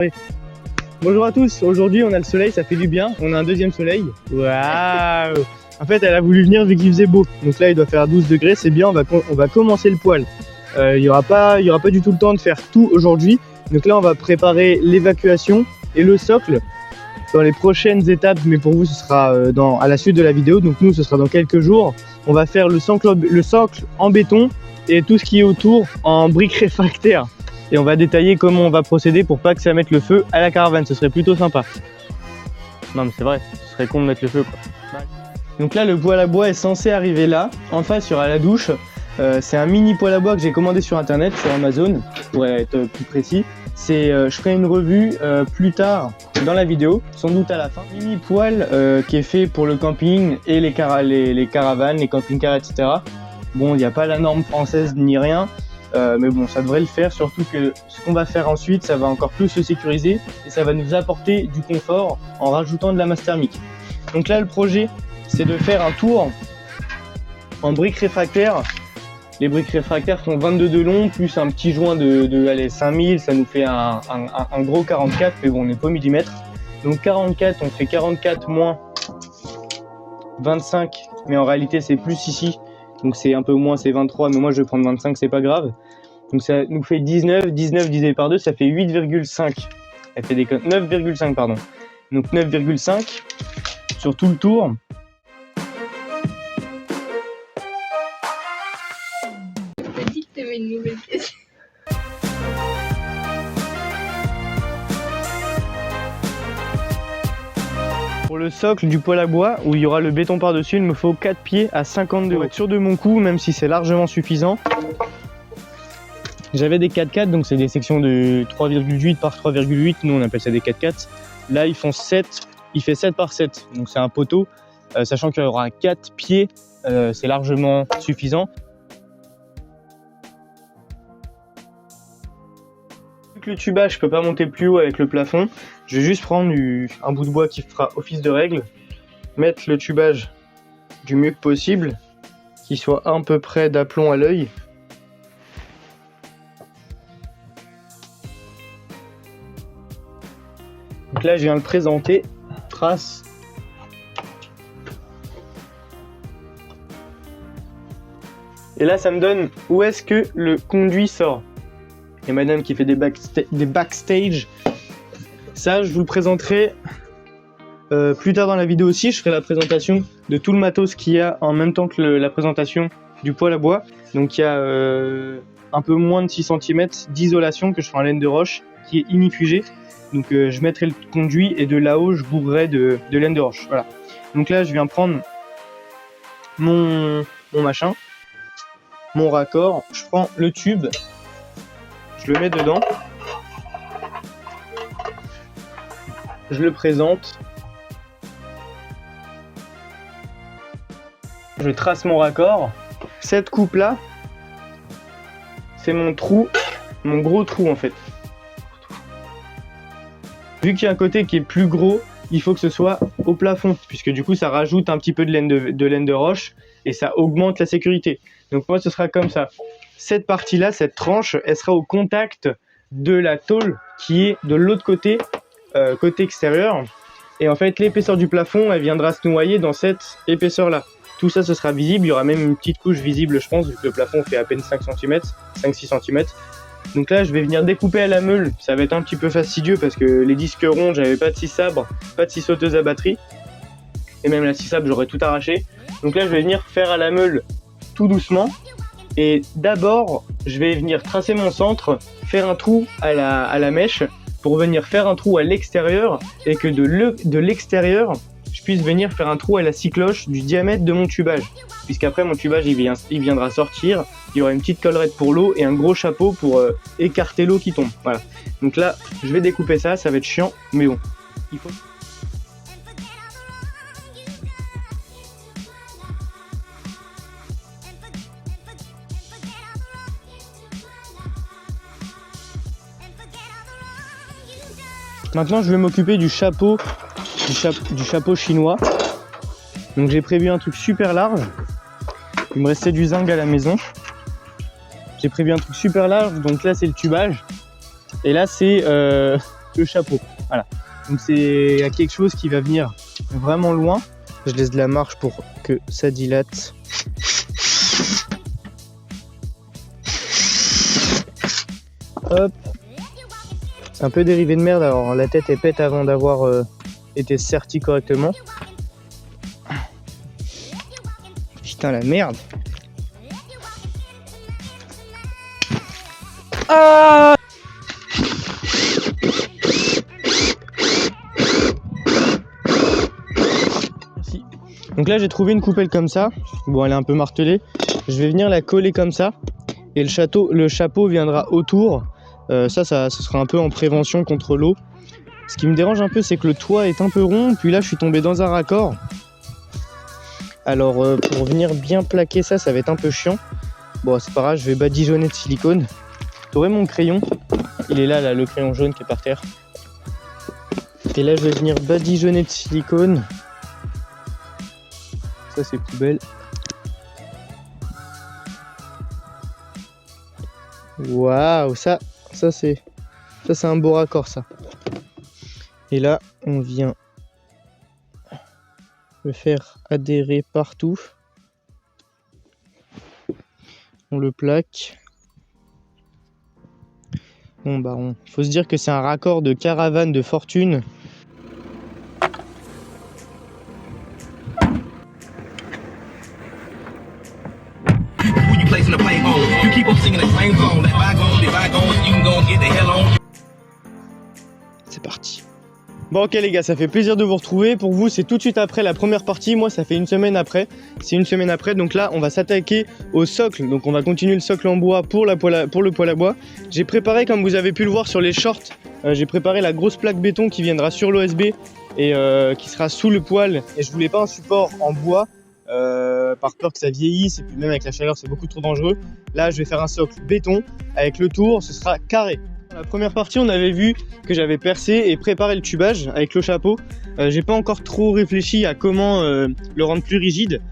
Oui. Bonjour à tous, aujourd'hui on a le soleil, ça fait du bien, on a un deuxième soleil. Waouh! En fait elle a voulu venir vu qu'il faisait beau, donc là il doit faire 12 degrés, c'est bien, on va commencer le poêle. Il n'y aura pas du tout le temps de faire tout aujourd'hui, donc là on va préparer l'évacuation et le socle dans les prochaines étapes, mais pour vous ce sera à la suite de la vidéo, donc nous ce sera dans quelques jours. On va faire le socle en béton et tout ce qui est autour en briques réfractaires. Et on va détailler comment on va procéder pour pas que ça mette le feu à la caravane, ce serait plutôt sympa. Non mais c'est vrai, ce serait con de mettre le feu quoi. Donc là le poêle à bois est censé arriver là, en face il y aura la douche. C'est un mini poêle à bois que j'ai commandé sur internet, sur Amazon, pour être plus précis. Je ferai une revue plus tard dans la vidéo, sans doute à la fin. Mini poêle qui est fait pour le camping et les caravanes, les camping-cars, etc. Bon, il n'y a pas la norme française ni rien. Mais bon, ça devrait le faire, surtout que ce qu'on va faire ensuite, ça va encore plus se sécuriser et ça va nous apporter du confort en rajoutant de la masse thermique. Donc là, le projet, c'est de faire un tour en briques réfractaires. Les briques réfractaires font 22 de long, plus un petit joint de 5000, ça nous fait un gros 44, mais bon, on n'est pas au millimètre. Donc 44, on fait 44 moins 25, mais en réalité c'est plus ici. Donc c'est un peu moins, c'est 23, mais moi je vais prendre 25, c'est pas grave. Donc ça nous fait 19 divisé par 2, ça fait 8,5. Elle fait des 9,5 pardon. Donc 9,5 sur tout le tour. T'as dit que t'avais une nouvelle pièce. Pour le socle du poêle à bois, où il y aura le béton par-dessus, il me faut 4 pieds à 52. Pour être sûr de mon coup, même si c'est largement suffisant. J'avais des 4x4, donc c'est des sections de 3,8 par 3,8, nous on appelle ça des 4x4. Là ils font 7, il fait 7 par 7, donc c'est un poteau, sachant qu'il y aura 4 pieds, c'est largement suffisant. Vu que le tubage, je peux pas monter plus haut avec le plafond, je vais juste prendre un bout de bois qui fera office de règle, mettre le tubage du mieux que possible, qu'il soit à peu près d'aplomb à l'œil. Donc là je viens le présenter, trace. Et là ça me donne où est-ce que le conduit sort. Il y a madame qui fait des backstage. Ça je vous le présenterai plus tard dans la vidéo aussi. Je ferai la présentation de tout le matos qu'il y a en même temps que la présentation du poêle à bois. Donc il y a un peu moins de 6 cm d'isolation que je fais en laine de roche qui est inifugée. Donc je mettrai le conduit et de là-haut je bourrerai de laine de roche. Voilà. Donc là je viens prendre mon machin, mon raccord, je prends le tube, je le mets dedans, je le présente, je trace mon raccord. Cette coupe là, c'est mon trou, mon gros trou en fait. Vu qu'il y a un côté qui est plus gros, il faut que ce soit au plafond, puisque du coup ça rajoute un petit peu de laine de roche et ça augmente la sécurité. Donc moi ce sera comme ça. Cette partie-là, cette tranche, elle sera au contact de la tôle qui est de l'autre côté, côté extérieur. Et en fait l'épaisseur du plafond, elle viendra se noyer dans cette épaisseur-là. Tout ça, ce sera visible, il y aura même une petite couche visible, je pense, vu que le plafond fait à peine 5 cm, 5-6 cm. Donc là je vais venir découper à la meule, ça va être un petit peu fastidieux parce que les disques ronds, j'avais pas de scie sabre, pas de scie sauteuse à batterie. Et même la scie sabre j'aurais tout arraché. Donc là je vais venir faire à la meule tout doucement. Et d'abord je vais venir tracer mon centre, faire un trou à la mèche pour venir faire un trou à l'extérieur. Et que de l'extérieur je puisse venir faire un trou à la scie cloche du diamètre de mon tubage. Puisqu'après mon tubage il viendra sortir, il y aura une petite collerette pour l'eau et un gros chapeau pour écarter l'eau qui tombe. Voilà. Donc là, je vais découper ça, ça va être chiant, mais bon. Il faut... Maintenant, je vais m'occuper du chapeau chinois. Donc j'ai prévu un truc super large. Il me restait du zinc à la maison. J'ai prévu un truc super large, donc là c'est le tubage. Et là c'est le chapeau. Voilà. Donc c'est quelque chose qui va venir vraiment loin. Je laisse de la marge pour que ça dilate. Hop. C'est un peu dérivé de merde, alors la tête est pète avant d'avoir été sertie correctement. Putain la merde. Ah! Merci. Donc là j'ai trouvé une coupelle comme ça. Bon, elle est un peu martelée. Je vais venir la coller comme ça. Et le chapeau viendra autour. Ça sera un peu en prévention contre l'eau. Ce qui me dérange un peu, c'est que le toit est un peu rond. Puis là je suis tombé dans un raccord. Alors pour venir bien plaquer ça, ça va être un peu chiant. Bon, c'est pas grave, je vais badigeonner de silicone. J'aurai mon crayon. Il est là, le crayon jaune qui est par terre. Et là je vais venir badigeonner de silicone. Ça c'est poubelle. Waouh, ça c'est un beau raccord ça. Et là on vient le faire adhérer partout. On le plaque. Bon bah faut se dire que c'est un raccord de caravane de fortune. C'est parti. Bon ok les gars, ça fait plaisir de vous retrouver. Pour vous c'est tout de suite après la première partie. Moi ça fait une semaine après. C'est une semaine après. Donc là on va s'attaquer au socle. Donc on va continuer le socle en bois pour le poêle à bois. J'ai préparé, comme vous avez pu le voir sur les shorts, j'ai préparé la grosse plaque béton qui viendra sur l'OSB et qui sera sous le poêle. Et je voulais pas un support en bois par peur que ça vieillisse. Et puis même avec la chaleur c'est beaucoup trop dangereux. Là je vais faire un socle béton avec le tour, ce sera carré. Dans la première partie, on avait vu que j'avais percé et préparé le tubage avec le chapeau. J'ai pas encore trop réfléchi à comment le rendre plus rigide.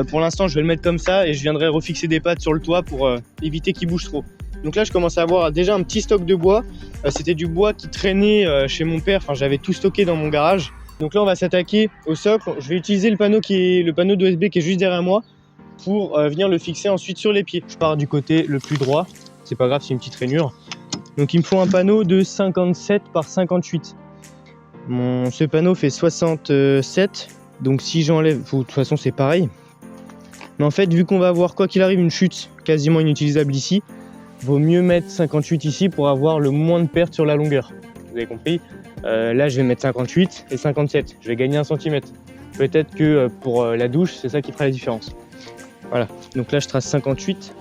Pour l'instant, je vais le mettre comme ça et je viendrai refixer des pattes sur le toit pour éviter qu'il bouge trop. Donc là, je commence à avoir déjà un petit stock de bois. C'était du bois qui traînait chez mon père. Enfin, j'avais tout stocké dans mon garage. Donc là, on va s'attaquer au socle. Je vais utiliser le panneau d'OSB qui est juste derrière moi pour venir le fixer ensuite sur les pieds. Je pars du côté le plus droit. C'est pas grave, c'est une petite rainure. Donc il me faut un panneau de 57 par 58. Ce panneau fait 67. Donc si j'enlève, de toute façon c'est pareil. Mais en fait, vu qu'on va avoir quoi qu'il arrive une chute quasiment inutilisable ici, vaut mieux mettre 58 ici pour avoir le moins de pertes sur la longueur. Vous avez compris. Là je vais mettre 58 et 57. Je vais gagner 1 cm. Peut-être que pour la douche, c'est ça qui fera la différence. Voilà. Donc là je trace 58.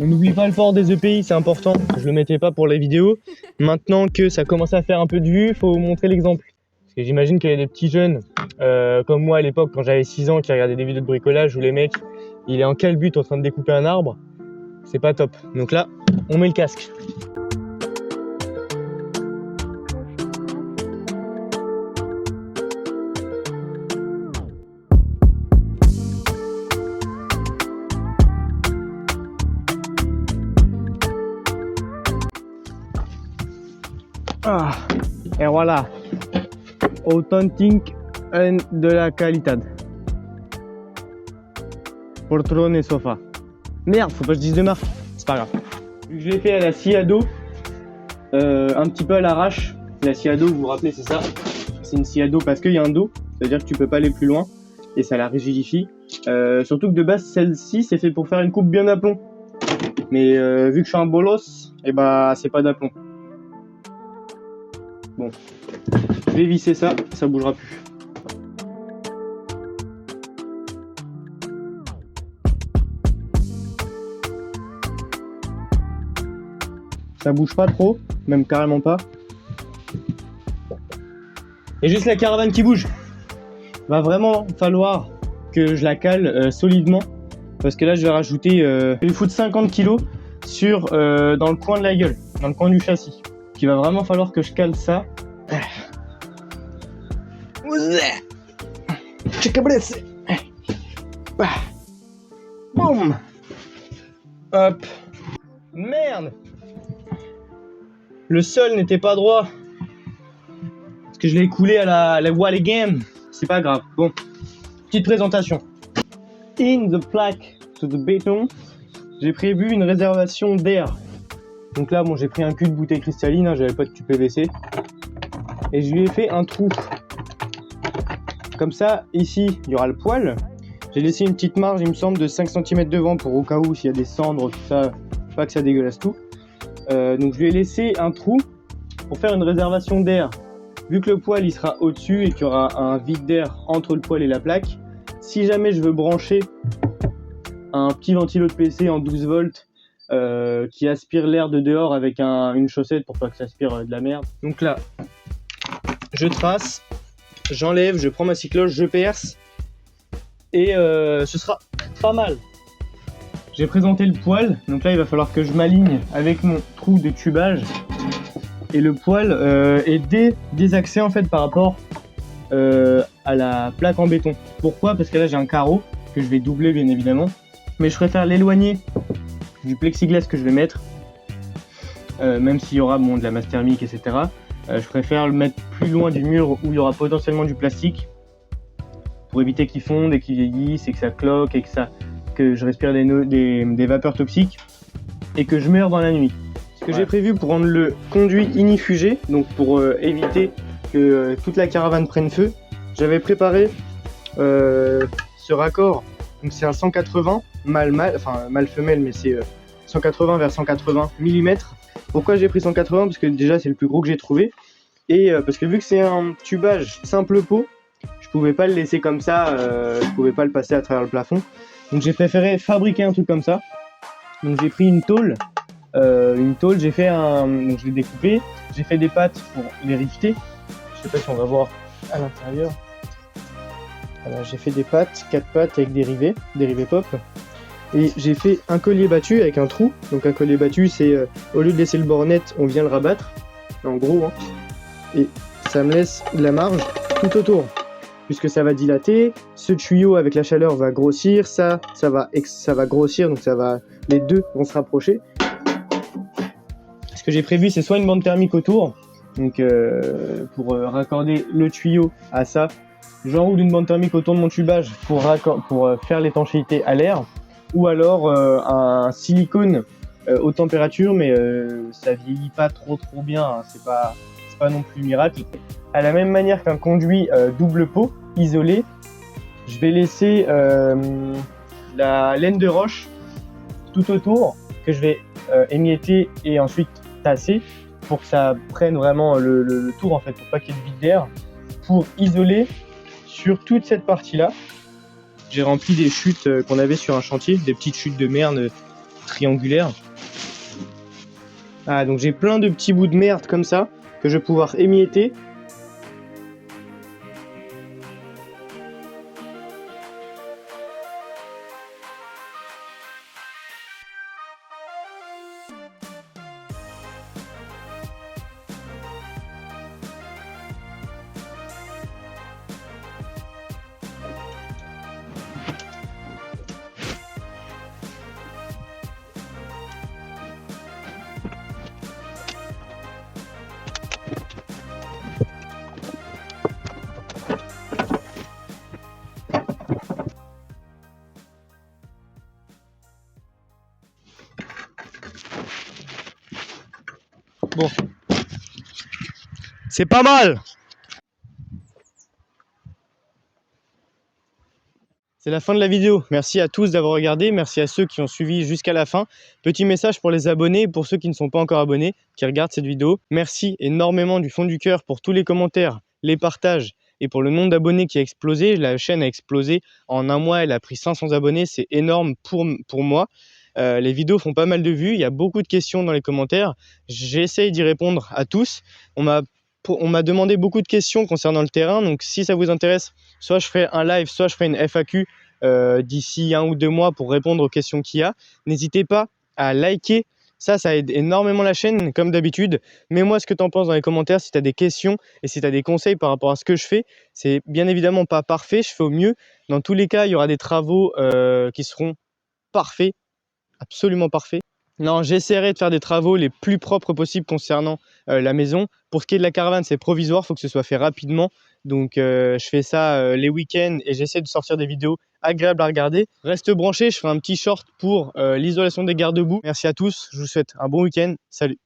On n'oublie pas le port des EPI, c'est important. Je le mettais pas pour les vidéos. Maintenant que ça commence à faire un peu de vue, il faut montrer l'exemple. Parce que j'imagine qu'il y a des petits jeunes comme moi à l'époque, quand j'avais 6 ans, qui regardaient des vidéos de bricolage où les mecs, il est en calbut en train de découper un arbre. C'est pas top. Donc là, on met le casque. Ah, et voilà, authentique et de la qualité. Poltron et sofa. Merde, faut pas que je dise de marque, c'est pas grave. Je l'ai fait à la scie à dos, un petit peu à l'arrache. La scie à dos, vous vous rappelez, c'est ça. C'est une scie à dos parce qu'il y a un dos, c'est-à-dire que tu peux pas aller plus loin et ça la rigidifie. Surtout que de base, celle-ci, c'est fait pour faire une coupe bien d'aplomb. Mais vu que je suis un bolos, et bah c'est pas d'aplomb. Bon, je vais visser ça, ça bougera plus. Ça bouge pas trop, même carrément pas. Et juste la caravane qui bouge. Va vraiment falloir que je la cale solidement. Parce que là, je vais rajouter, je vais lui foutre 50 kg sur, dans le coin de la gueule, dans le coin du châssis. Il va vraiment falloir que je cale ça. Boum. Hop. Merde. le sol n'était pas droit. Parce que je l'ai coulé à la wall game. C'est pas grave. Bon, petite présentation. In the plaque to the béton, j'ai prévu une réservation d'air. Donc là, bon, j'ai pris un cul de bouteille cristalline, hein, j'avais pas de tube PVC. Et je lui ai fait un trou. Comme ça, ici, il y aura le poêle. J'ai laissé une petite marge, il me semble, de 5 cm devant pour au cas où, s'il y a des cendres, tout ça, pas que ça dégueulasse tout. Donc je lui ai laissé un trou pour faire une réservation d'air. Vu que le poêle, il sera au-dessus et qu'il y aura un vide d'air entre le poêle et la plaque, si jamais je veux brancher un petit ventilo de PC en 12 volts qui aspire l'air de dehors avec une chaussette pour pas que ça aspire de la merde. Donc là, je trace, j'enlève, je prends ma scie cloche, je perce et ce sera pas mal. J'ai présenté le poêle, donc là il va falloir que je m'aligne avec mon trou de tubage et le poêle est désaxé en fait par rapport à la plaque en béton. Pourquoi? Parce que là j'ai un carreau que je vais doubler bien évidemment, mais je préfère l'éloigner du plexiglas que je vais mettre, même s'il y aura bon, de la masse thermique etc. Je préfère le mettre plus loin du mur où il y aura potentiellement du plastique pour éviter qu'il fonde et qu'il vieillisse et que ça cloque et que je respire des vapeurs toxiques et que je meure dans la nuit. Ce que j'ai prévu pour rendre le conduit inifugé, donc pour éviter que toute la caravane prenne feu, j'avais préparé ce raccord. Donc c'est un 180 mâle femelle, mais c'est 180 vers 180 mm. Pourquoi j'ai pris 180? Parce que déjà c'est le plus gros que j'ai trouvé et parce que vu que c'est un tubage simple pot, je pouvais pas le laisser comme ça, je pouvais pas le passer à travers le plafond. Donc j'ai préféré fabriquer un truc comme ça. Donc j'ai pris une tôle, j'ai fait donc je l'ai découpé, j'ai fait des pattes pour les rifter. Je sais pas si on va voir à l'intérieur. Voilà, j'ai fait des pattes, 4 pattes avec des rivets pop. Et j'ai fait un collier battu avec un trou. Donc un collier battu, c'est au lieu de laisser le bord net, on vient le rabattre. En gros, hein. Et ça me laisse de la marge tout autour. Puisque ça va dilater, ce tuyau avec la chaleur va grossir, ça va grossir, donc les deux vont se rapprocher. Ce que j'ai prévu, c'est soit une bande thermique autour, donc pour raccorder le tuyau à ça, j'enroule une bande thermique autour de mon tubage pour faire l'étanchéité à l'air, ou alors un silicone haute température, mais ça vieillit pas trop bien, hein, c'est pas non plus miracle. À la même manière qu'un conduit double pot isolé, je vais laisser la laine de roche tout autour que je vais émietter et ensuite tasser pour que ça prenne vraiment le tour en fait, pour pas qu'il y ait de vide d'air, pour isoler sur toute cette partie là. J'ai rempli des chutes qu'on avait sur un chantier, des petites chutes de merde triangulaires. Ah, donc j'ai plein de petits bouts de merde comme ça que je vais pouvoir émietter. Bon, c'est pas mal. C'est la fin de la vidéo. Merci à tous d'avoir regardé. Merci à ceux qui ont suivi jusqu'à la fin. Petit message pour les abonnés et pour ceux qui ne sont pas encore abonnés, qui regardent cette vidéo. Merci énormément du fond du cœur pour tous les commentaires, les partages et pour le nombre d'abonnés qui a explosé. La chaîne a explosé. En un mois, elle a pris 500 abonnés. C'est énorme pour moi. Les vidéos font pas mal de vues. Il y a beaucoup de questions dans les commentaires. J'essaye d'y répondre à tous. On m'a demandé beaucoup de questions concernant le terrain, donc si ça vous intéresse, soit je ferai un live, soit je ferai une FAQ d'ici 1 ou 2 mois pour répondre aux questions qu'il y a. N'hésitez pas à liker, ça aide énormément la chaîne comme d'habitude. Mets-moi ce que tu en penses dans les commentaires si tu as des questions et si tu as des conseils par rapport à ce que je fais. C'est bien évidemment pas parfait, je fais au mieux. Dans tous les cas, il y aura des travaux qui seront parfaits, absolument parfaits. Non, j'essaierai de faire des travaux les plus propres possibles concernant la maison. Pour ce qui est de la caravane, c'est provisoire, il faut que ce soit fait rapidement. Donc je fais ça les week-ends et j'essaie de sortir des vidéos agréables à regarder. Reste branché, je ferai un petit short pour l'isolation des garde-boue. Merci à tous, je vous souhaite un bon week-end. Salut!